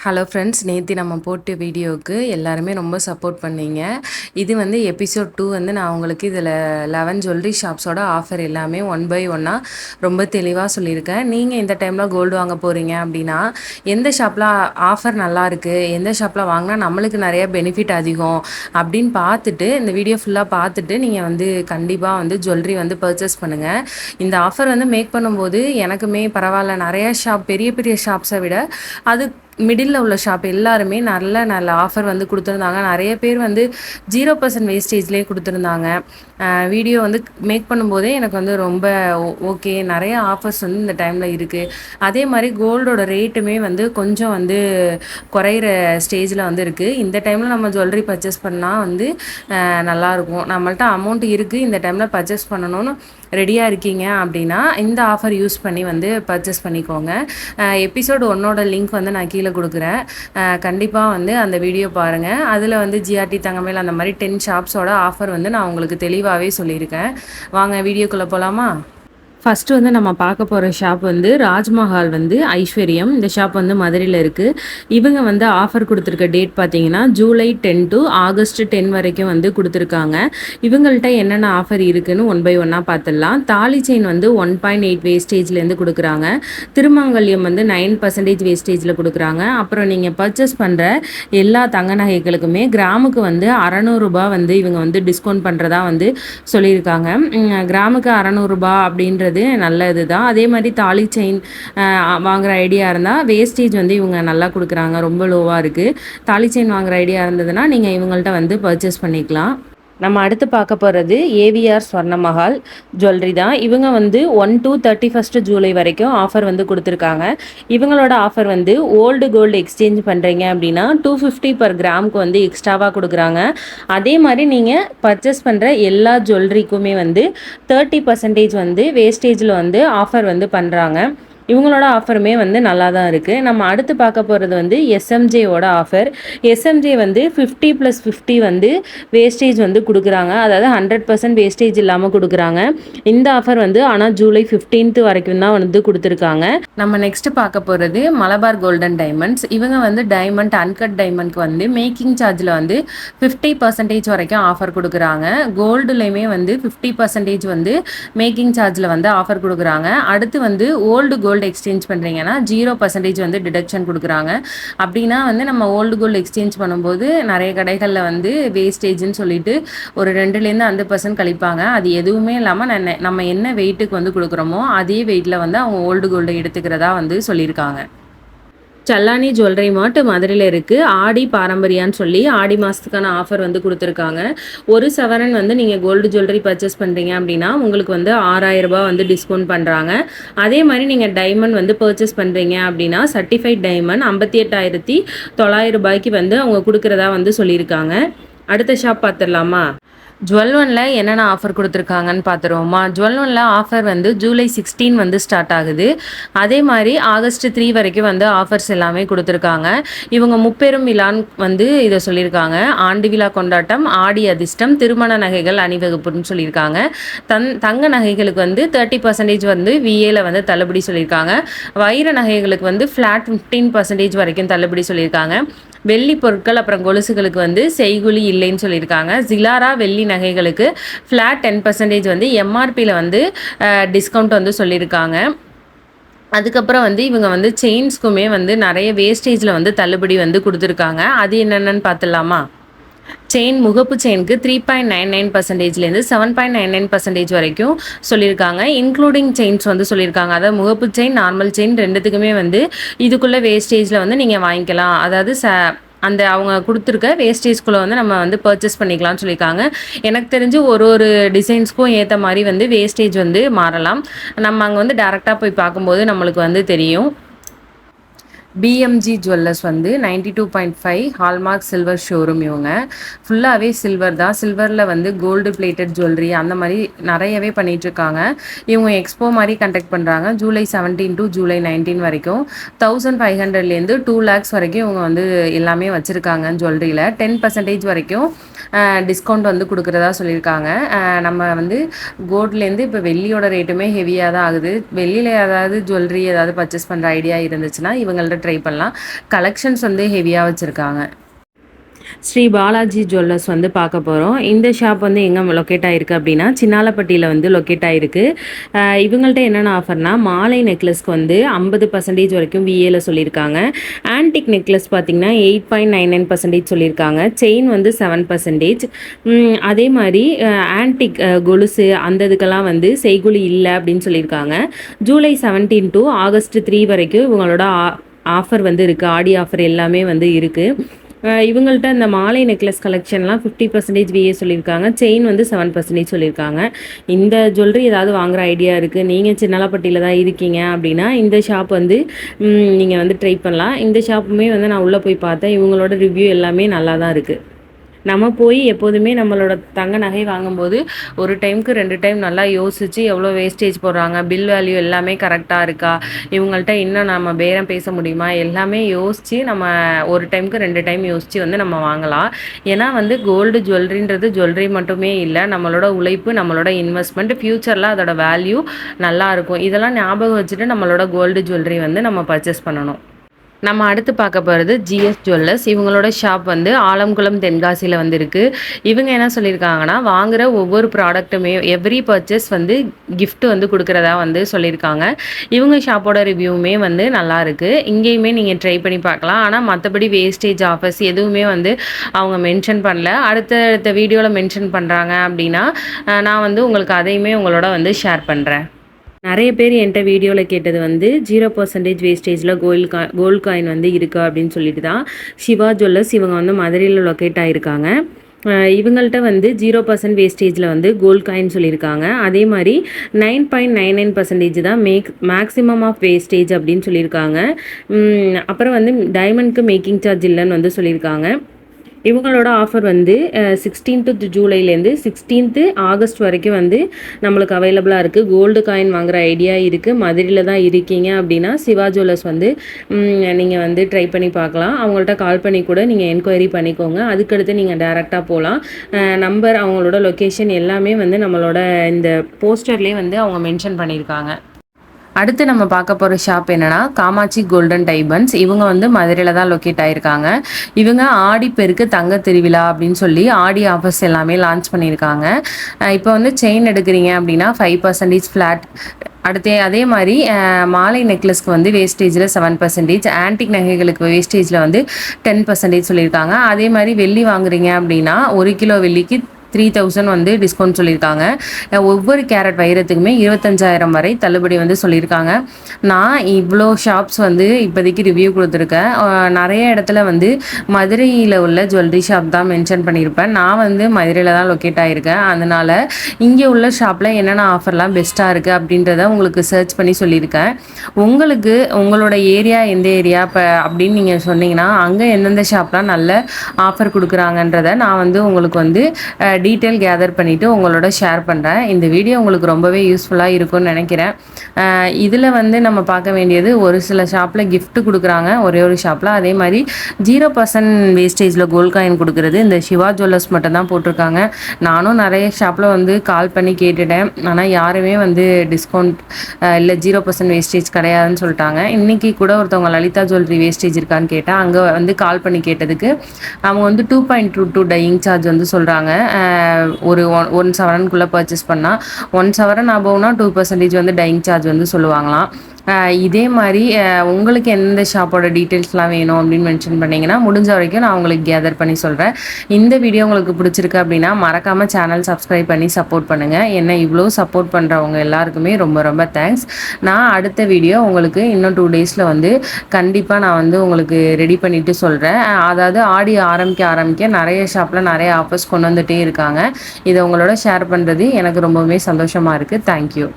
Hello friends, நேற்று நம்ம போட்ட வீடியோவுக்கு எல்லாருமே ரொம்ப சப்போர்ட் பண்ணீங்க. இது வந்து எபிசோட் 2 வந்து நான் உங்களுக்கு இதில் 11 ஜுவல்லரி ஷாப்ஸோட ஆஃபர் எல்லாமே ஒன் பை ஒன்னாக ரொம்ப தெளிவாக சொல்லியிருக்கேன். நீங்கள் இந்த டைமில் கோல்டு வாங்க போகிறீங்க அப்படின்னா எந்த ஷாப்பில் ஆஃபர் நல்லா இருக்குது, எந்த ஷாப்பில் வாங்கினா நம்மளுக்கு நிறைய பெனிஃபிட் அதிகம் அப்படின்னு பார்த்துட்டு இந்த வீடியோ ஃபுல்லாக பார்த்துட்டு நீங்கள் வந்து கண்டிப்பாக வந்து ஜுவல்லரி வந்து பர்ச்சேஸ் பண்ணுங்கள். இந்த ஆஃபர் வந்து மேக் பண்ணும்போது எனக்குமே பரவாயில்ல, நிறைய ஷாப் பெரிய பெரிய ஷாப்ஸை விட அது மிடில் உள்ள ஷாப் எல்லாருமே நல்ல நல்ல ஆஃபர் வந்து கொடுத்துருந்தாங்க. நிறைய பேர் வந்து 0% வேஸ்டேஜ்லேயே கொடுத்துருந்தாங்க. வீடியோ வந்து மேக் பண்ணும்போதே எனக்கு வந்து ரொம்ப ஓகே, நிறைய ஆஃபர்ஸ் வந்து இந்த டைமில் இருக்குது. அதே மாதிரி கோல்டோட ரேட்டுமே வந்து கொஞ்சம் வந்து குறையிற ஸ்டேஜில் வந்து இருக்குது. இந்த டைமில் நம்ம ஜுவல்லரி பர்ச்சேஸ் பண்ணால் வந்து நல்லாயிருக்கும். நம்மள்ட்ட அமௌண்ட் இருக்குது, இந்த டைமில் பர்ச்சேஸ் பண்ணணும்னு ரெடியாக இருக்கீங்க அப்படின்னா இந்த ஆஃபர் யூஸ் பண்ணி வந்து பர்ச்சேஸ் பண்ணிக்கோங்க. எபிசோடு 1ஓட லிங்க் வந்து நான் கீழே கொடுக்குறேன். கண்டிப்பாக வந்து அந்த வீடியோ பாருங்கள். அதில் வந்து ஜிஆர்டி தங்கமேல் அந்த மாதிரி 10 ஷாப்ஸோட ஆஃபர் வந்து நான் உங்களுக்கு தெளிவாகவே சொல்லியிருக்கேன். வாங்க வீடியோக்குள்ளே போகலாமா? ஃபஸ்ட்டு வந்து நம்ம பார்க்க போகிற ஷாப் வந்து ராஜ்மஹால் வந்து ஐஸ்வர்யம். இந்த ஷாப் வந்து மதுரையில் இருக்குது. இவங்க வந்து ஆஃபர் கொடுத்துருக்க டேட் பார்த்தீங்கன்னா ஜூலை 10 to ஆகஸ்ட் 10 வரைக்கும் வந்து கொடுத்துருக்காங்க. இவங்கள்ட்ட என்னென்ன ஆஃபர் இருக்குதுன்னு ஒன் பை ஒன்னாக பார்த்துடலாம். தாலி செயின் வந்து 1.8 வேஸ்டேஜ்லேருந்து கொடுக்குறாங்க. திருமங்கல்யம் வந்து 9% வேஸ்டேஜில் கொடுக்குறாங்க. அப்புறம் நீங்கள் பர்ச்சேஸ் பண்ணுற எல்லா தங்க நகைகளுக்குமே கிராமுக்கு வந்து 600 ரூபாய் வந்து இவங்க வந்து டிஸ்கவுண்ட் பண்ணுறதா வந்து சொல்லியிருக்காங்க. கிராமுக்கு 600 ரூபாய் அப்படின்ற நல்லது தான். அதே மாதிரி தாலி செயின் வாங்குற ஐடியா இருந்தால் வேஸ்டேஜ் வந்து இவங்க நல்லா கொடுக்குறாங்க, ரொம்ப லோவாக இருக்குது. தாலி செயின் வாங்குற ஐடியா இருந்ததுன்னா நீங்கள் இவங்கள்ட்ட வந்து பர்ச்சேஸ் பண்ணிக்கலாம். நம்ம அடுத்து பார்க்க போகிறது ஏவிஆர் ஸ்வர்ணமஹால் ஜுவல்லரி தான். இவங்க வந்து 1 to 31 ஜூலை வரைக்கும் ஆஃபர் வந்து கொடுத்துருக்காங்க. இவங்களோட ஆஃபர் வந்து ஓல்டு கோல்டு எக்ஸ்சேஞ்ச் பண்ணுறீங்க அப்படின்னா 250 per கிராமுக்கு வந்து எக்ஸ்ட்ராவாக கொடுக்குறாங்க. அதே மாதிரி நீங்கள் பர்ச்சேஸ் பண்ணுற எல்லா ஜுவல்லரிக்குமே வந்து 30% வந்து வேஸ்டேஜில் வந்து ஆஃபர் வந்து பண்ணுறாங்க. இவங்களோட ஆஃபருமே வந்து நல்லா தான் இருக்குது. நம்ம அடுத்து பார்க்க போகிறது வந்து எஸ்எம்ஜேவோட ஆஃபர். எஸ்எம்ஜே வந்து 50+50 வந்து வேஸ்டேஜ் வந்து கொடுக்குறாங்க. அதாவது 100% வேஸ்டேஜ் இல்லாமல் கொடுக்குறாங்க. இந்த ஆஃபர் வந்து ஆனால் ஜூலை 15 வரைக்கும் தான் வந்து கொடுத்துருக்காங்க. நம்ம நெக்ஸ்ட் பார்க்க போகிறது மலபார் கோல்டன் டைமண்ட்ஸ். இவங்க வந்து டைமண்ட் அன்கட் டைமண்ட்க்கு வந்து மேக்கிங் சார்ஜில் வந்து 50% வரைக்கும் ஆஃபர் கொடுக்குறாங்க. கோல்டுலேயுமே வந்து 50% வந்து மேக்கிங் சார்ஜில் வந்து ஆஃபர் கொடுக்குறாங்க. அடுத்து வந்து ஓல்டு கோல்டு எக்ஸ்சேஞ்ச் பண்ணுறீங்கன்னா 0% வந்து டிடக்ஷன் கொடுக்குறாங்க. அப்படின்னா வந்து நம்ம ஓல்டு கோல்டு எக்ஸ்சேஞ்ச் பண்ணும்போது நிறைய கடைகளில் வந்து வேஸ்டேஜ்னு சொல்லிட்டு ஒரு 2% 5% கழிப்பாங்க. அது எதுவுமே இல்லாமல் நம்ம என்ன வெயிட்டுக்கு வந்து கொடுக்குறோமோ அதே வெயிட்டில் வந்து அவங்க ஓல்டு கோல்டை எடுத்துக்கிறதா வந்து சொல்லியிருக்காங்க. சல்லானி ஜுவல்லரி மார்ட் மதுரையில் இருக்குது. ஆடி பாரம்பரியான்னு சொல்லி ஆடி மாதத்துக்கான ஆஃபர் வந்து கொடுத்துருக்காங்க. ஒரு சவரன் வந்து நீங்கள் கோல்டு ஜுவல்லரி பர்ச்சேஸ் பண்ணுறீங்க அப்படின்னா உங்களுக்கு வந்து 6000 ரூபாய் வந்து டிஸ்கவுண்ட் பண்ணுறாங்க. அதே மாதிரி நீங்கள் டைமண்ட் வந்து பர்ச்சேஸ் பண்ணுறீங்க அப்படின்னா சர்டிஃபைட் டைமண்ட் 58,900 ரூபாய்க்கு வந்து அவங்க கொடுக்குறதா வந்து சொல்லியிருக்காங்க. அடுத்த ஷாப் பார்த்துடலாமா? ஜுவல் ஒனில் என்னென்ன ஆஃபர் கொடுத்துருக்காங்கன்னு பார்த்துருவோமா? ஜுவல் ஒனில் ஆஃபர் வந்து ஜூலை 16 வந்து ஸ்டார்ட் ஆகுது. அதே மாதிரி ஆகஸ்ட் 3 வரைக்கும் வந்து ஆஃபர்ஸ் எல்லாமே கொடுத்துருக்காங்க. இவங்க முப்பெரும் விழான்னு வந்து இதை சொல்லியிருக்காங்க. ஆண்டு விழா கொண்டாட்டம், ஆடி அதிர்ஷ்டம், திருமண நகைகள் அணிவகுப்புன்னு சொல்லியிருக்காங்க. தங்க நகைகளுக்கு வந்து 30% வந்து விஏல வந்து தள்ளுபடி சொல்லியிருக்காங்க. வைர நகைகளுக்கு வந்து ஃப்ளாட் 15% வரைக்கும் தள்ளுபடி சொல்லியிருக்காங்க. வெள்ளி பொருட்கள் அப்புறம் கொலுசுகளுக்கு வந்து செய்குலி இல்லைன்னு சொல்லியிருக்காங்க. ஜிலாரா வெள்ளி நகைகளுக்கு ஃப்ளாட் 10% வந்து எம்ஆர்பியில் வந்து டிஸ்கவுண்ட் வந்து சொல்லியிருக்காங்க. அதுக்கப்புறம் வந்து இவங்க வந்து செயின்ஸ்க்குமே வந்து நிறைய வேஸ்டேஜில் வந்து தள்ளுபடி வந்து கொடுத்துருக்காங்க. அது என்னென்னு பார்த்துடலாமா? செயின் முகப்பு செயினுக்கு 3.99%லேருந்து 7.99% வரைக்கும் சொல்லியிருக்காங்க. இன்க்ளூடிங் செயின்ஸ் வந்து சொல்லியிருக்காங்க. அதாவது முகப்பு செயின், நார்மல் செயின் ரெண்டுத்துக்குமே வந்து இதுக்குள்ளே வேஸ்டேஜில் வந்து நீங்கள் வாங்கிக்கலாம். அதாவது அந்த அவங்க கொடுத்துருக்க வேஸ்டேஜ்குள்ளே வந்து நம்ம வந்து பர்ச்சேஸ் பண்ணிக்கலாம்னு சொல்லியிருக்காங்க. எனக்கு தெரிஞ்சு ஒரு டிசைன்ஸ்க்கும் ஏற்ற மாதிரி வந்து வேஸ்டேஜ் வந்து மாறலாம். நம்ம அங்கே வந்து டேரெக்டாக போய் பார்க்கும்போது நம்மளுக்கு வந்து தெரியும். பிஎம்ஜி ஜுவல்லர்ஸ் வந்து 92.5 ஹால்மார்க் சில்வர் ஷோரூம். இவங்க ஃபுல்லாகவே சில்வர் தான். சில்வரில் வந்து கோல்டு பிளேட்டட் ஜுவல்லரி அந்த மாதிரி நிறையவே பண்ணிகிட்ருக்காங்க. இவங்க எக்ஸ்போ மாதிரி கண்டக்ட் பண்ணுறாங்க. ஜூலை 17 to ஜூலை 19 வரைக்கும் 1500லேருந்து 2 lakhs வரைக்கும் இவங்க வந்து எல்லாமே வச்சுருக்காங்க. ஜுவல்லரியில் 10% வரைக்கும் டிஸ்கவுண்ட் வந்து கொடுக்குறதா சொல்லியிருக்காங்க. நம்ம வந்து கோல்ட்லேருந்து இப்போ வெள்ளியோட ரேட்டுமே ஹெவியாக தான் ஆகுது. வெள்ளியில் ஏதாவது ஜுவல்லரி ஏதாவது பர்ச்சேஸ் பண்ணுற ஐடியா இருந்துச்சுன்னா இவங்கள்ட்ட ட்ரை பண்ணலாம். கலெக்ஷன்ஸ் வந்து ஹெவியாக வச்சுருக்காங்க. ஸ்ரீ பாலாஜி ஜுவல்லர்ஸ் வந்து பார்க்க போகிறோம். இந்த ஷாப் வந்து எங்கே லொக்கேட் ஆகிருக்கு அப்படின்னா சின்னாலப்பட்டியில் வந்து லொக்கேட் ஆகிருக்கு. இவங்கள்ட்ட என்னென்ன ஆஃபர்னா மாலை நெக்லஸ்க்கு வந்து 50% வரைக்கும் விஏல சொல்லியிருக்காங்க. ஆன்டிக் நெக்லஸ் பார்த்திங்கன்னா 8.99% சொல்லியிருக்காங்க. செயின் வந்து 7%. அதே மாதிரி ஆன்டிக் கொலுசு அந்த இதுக்கெல்லாம் வந்து செய்குலி இல்லை அப்படின்னு சொல்லியிருக்காங்க. ஜூலை 17 to ஆகஸ்ட் 3 வரைக்கும் இவங்களோட ஆஃபர் வந்து இருக்குது. ஆடி ஆஃபர் எல்லாமே வந்து இருக்குது. இவங்கள்ட்ட இந்த மாலை நெக்லஸ் கலெக்ஷன்லாம் 50% விஏ சொல்லியிருக்காங்க. செயின் வந்து 7% சொல்லியிருக்காங்க. இந்த ஜுவல்லரி ஏதாவது வாங்குகிற ஐடியா இருக்குது, நீங்கள் சின்னலாப்பட்டியில் தான் இருக்கீங்க அப்படின்னா இந்த ஷாப் வந்து நீங்கள் வந்து ட்ரை பண்ணலாம். இந்த ஷாப்புமே வந்து நான் உள்ளே போய் பார்த்தேன். இவங்களோட ரிவ்யூ எல்லாமே நல்லா தான் இருக்குது. நம்ம போய் எப்போதுமே நம்மளோட தங்க நகை வாங்கும்போது ஒரு டைமுக்கு 2 டைம் நல்லா யோசித்து எவ்வளோ வேஸ்டேஜ் போடுறாங்க, பில் வேல்யூ எல்லாமே கரெக்டாக இருக்கா, இவங்கள்ட்ட இன்னும் நம்ம பேரம் பேச முடியுமா, எல்லாமே யோசித்து நம்ம ஒரு டைமுக்கு 2 டைம் யோசித்து வந்து நம்ம வாங்கலாம். ஏன்னா வந்து கோல்டு ஜுவல்லரின்றது ஜுவல்லரி மட்டுமே இல்லை, நம்மளோட உழைப்பு, நம்மளோட இன்வெஸ்ட்மெண்ட், ஃப்யூச்சரில் அதோட வேல்யூ நல்லாயிருக்கும். இதெல்லாம் ஞாபகம் வச்சுட்டு நம்மளோட கோல்டு ஜுவல்லரி வந்து நம்ம பர்ச்சேஸ் பண்ணணும். நம்ம அடுத்து பார்க்க போகிறது ஜிஎஸ் ஜுவல்லர்ஸ். இவங்களோட ஷாப் வந்து ஆலம்குளம் தென்காசியில் வந்து இருக்குது. இவங்க என்ன சொல்லியிருக்காங்கன்னா வாங்குகிற ஒவ்வொரு ப்ராடக்ட்டுமே எவ்ரி பர்ச்சேஸ் வந்து கிஃப்ட் வந்து கொடுக்குறதா வந்து சொல்லியிருக்காங்க. இவங்க ஷாப்போட ரிவ்யூவுமே வந்து நல்லா இருக்குது. இங்கேயுமே நீங்கள் ட்ரை பண்ணி பார்க்கலாம். ஆனால் மற்றபடி வேஸ்டேஜ் ஆஃபர்ஸ் எதுவுமே வந்து அவங்க மென்ஷன் பண்ணல. அடுத்த வீடியோவில் மென்ஷன் பண்ணுறாங்க அப்படின்னா நான் வந்து உங்களுக்கு அதையுமே உங்களோட வந்து ஷேர் பண்ணுறேன். நிறைய பேர் என்கிட்ட வீடியோவில் கேட்டது வந்து 0% வேஸ்டேஜில் கோல்டு காயின் வந்து இருக்கா அப்படின்னு சொல்லிட்டு தான். சிவா ஜுவல்லர்ஸ் இவங்க வந்து மதுரையில் லொக்கேட் ஆகிருக்காங்க. இவங்கள்ட்ட வந்து 0% வேஸ்டேஜில் வந்து கோல்டு காயின் சொல்லியிருக்காங்க. அதே மாதிரி 9.99% தான் மேக்ஸிமம் ஆஃப் வேஸ்டேஜ் அப்படின்னு சொல்லியிருக்காங்க. அப்புறம் வந்து டைமண்ட்க்கு மேக்கிங் சார்ஜ் இல்லைன்னு வந்து சொல்லியிருக்காங்க. இவங்களோட ஆஃபர் வந்து 16th ஜூலைலேருந்து 16th ஆகஸ்ட் வரைக்கும் வந்து நம்மளுக்கு அவைலபிளாக இருக்குது. கோல்டு காயின் வாங்குகிற ஐடியா இருக்குது, மதுரையில் தான் இருக்கீங்க அப்படின்னா சிவா ஜுவல்லர்ஸ் வந்து நீங்கள் வந்து ட்ரை பண்ணி பார்க்கலாம். அவங்கள்ட்ட கால் பண்ணி கூட நீங்கள் என்கொயரி பண்ணிக்கோங்க. அதுக்கடுத்து நீங்கள் டேரெக்டாக போகலாம். நம்பர், அவங்களோட லொக்கேஷன் எல்லாமே வந்து நம்மளோட இந்த போஸ்டர்லேயே வந்து அவங்க மென்ஷன் பண்ணியிருக்காங்க. அடுத்து நம்ம பார்க்க போகிற ஷாப் என்னென்னா காமாட்சி கோல்டன் டைமண்ட்ஸ். இவங்க வந்து மதுரையில் தான் லொக்கேட் ஆகிருக்காங்க. இவங்க ஆடிப்பெருக்கு தங்க திருவிழா அப்படின்னு சொல்லி ஆடி ஆஃபர்ஸ் எல்லாமே லான்ச் பண்ணியிருக்காங்க. இப்போ வந்து செயின் எடுக்கிறீங்க அப்படின்னா 5% ஃப்ளாட். அதே மாதிரி மாலை நெக்லஸ்க்கு வந்து வேஸ்டேஜில் 7%, ஆன்டிக் நகைகளுக்கு வேஸ்டேஜில் வந்து 10% சொல்லியிருக்காங்க. அதே மாதிரி வெள்ளி வாங்குறீங்க அப்படின்னா 1 கிலோ வெள்ளிக்கு 3000 வந்து டிஸ்கவுண்ட் சொல்லியிருக்காங்க. ஒவ்வொரு கேரட் வைரத்துக்குமே 25,000 வரை தள்ளுபடி வந்து சொல்லியிருக்காங்க. நான் இவ்வளோ ஷாப்ஸ் வந்து இப்போதைக்கு ரிவ்யூ கொடுத்துருக்கேன். நிறைய இடத்துல வந்து மதுரையில் உள்ள ஜுவல்லரி ஷாப் தான் மென்ஷன் பண்ணியிருப்பேன். நான் வந்து மதுரையில் தான் லொக்கேட் ஆகியிருக்கேன். அதனால் இங்கே உள்ள ஷாப்பில் என்னென்ன ஆஃபர்லாம் பெஸ்ட்டாக இருக்குது அப்படின்றத உங்களுக்கு சர்ச் பண்ணி சொல்லியிருக்கேன். உங்களுக்கு உங்களோட ஏரியா எந்த ஏரியா இப்போ அப்படின்னு நீங்கள் சொன்னீங்கன்னா அங்கே எந்தெந்த ஷாப்லாம் நல்ல ஆஃபர் கொடுக்குறாங்கன்றதை நான் வந்து உங்களுக்கு வந்து டீட்டெயில் கேதர் பண்ணிவிட்டு உங்களோட ஷேர் பண்ணுறேன். இந்த வீடியோ உங்களுக்கு ரொம்பவே யூஸ்ஃபுல்லாக இருக்கும்னு நினைக்கிறேன். இதில் வந்து நம்ம பார்க்க வேண்டியது ஒரு சில ஷாப்பில் கிஃப்ட் கொடுக்குறாங்க, ஒரே ஒரு ஷாப்பில். அதே மாதிரி 0% வேஸ்டேஜில் கோல்ட் காயின் கொடுக்குறது இந்த சிவா ஜுவல்லர்ஸ் மட்டும் தான் போட்டிருக்காங்க. நானும் நிறைய ஷாப்பில் வந்து கால் பண்ணி கேட்டுட்டேன். ஆனால் யாருமே வந்து டிஸ்கவுண்ட் இல்லை 0% வேஸ்டேஜ் கிடையாதுன்னு சொல்லிட்டாங்க. இன்றைக்கி கூட ஒருத்தவங்க லலிதா ஜுவல்லரி வேஸ்டேஜ் இருக்கான்னு கேட்டால் அங்கே வந்து கால் பண்ணி கேட்டதுக்கு அவங்க வந்து 2.22 டையிங் சார்ஜ் வந்து சொல்கிறாங்க. ஒரு 1 சவரனுக்குள்ளே பர்ச்சேஸ் பண்ணால் 1 சவரன் ஆகும்னா 2% வந்து டையிங் சார்ஜ் வந்து சொல்லுவாங்களாம். இதே மாதிரி உங்களுக்கு எந்த ஷாப்போட டீட்டெயில்ஸ்லாம் வேணும் அப்படின்னு மென்ஷன் பண்ணிங்கன்னா முடிஞ்ச வரைக்கும் நான் உங்களுக்கு கேதர் பண்ணி சொல்கிறேன். இந்த வீடியோ உங்களுக்கு பிடிச்சிருக்கு அப்படின்னா மறக்காமல் சேனல் சப்ஸ்கிரைப் பண்ணி சப்போர்ட் பண்ணுங்கள். என்னை இவ்வளோ சப்போர்ட் பண்ணுறவங்க எல்லாருக்குமே ரொம்ப ரொம்ப தேங்க்ஸ். நான் அடுத்த வீடியோ உங்களுக்கு இன்னும் 2 டேஸில் வந்து கண்டிப்பாக நான் வந்து உங்களுக்கு ரெடி பண்ணிவிட்டு சொல்கிறேன். அதாவது ஆடி ஆரம்பிக்க நிறைய ஷாப்பில் நிறைய ஆஃபர்ஸ் கொண்டு வந்துகிட்டே இருக்காங்க. இதை உங்களோட ஷேர் பண்ணுறது எனக்கு ரொம்பவுமே சந்தோஷமாக இருக்குது. தேங்க்யூ.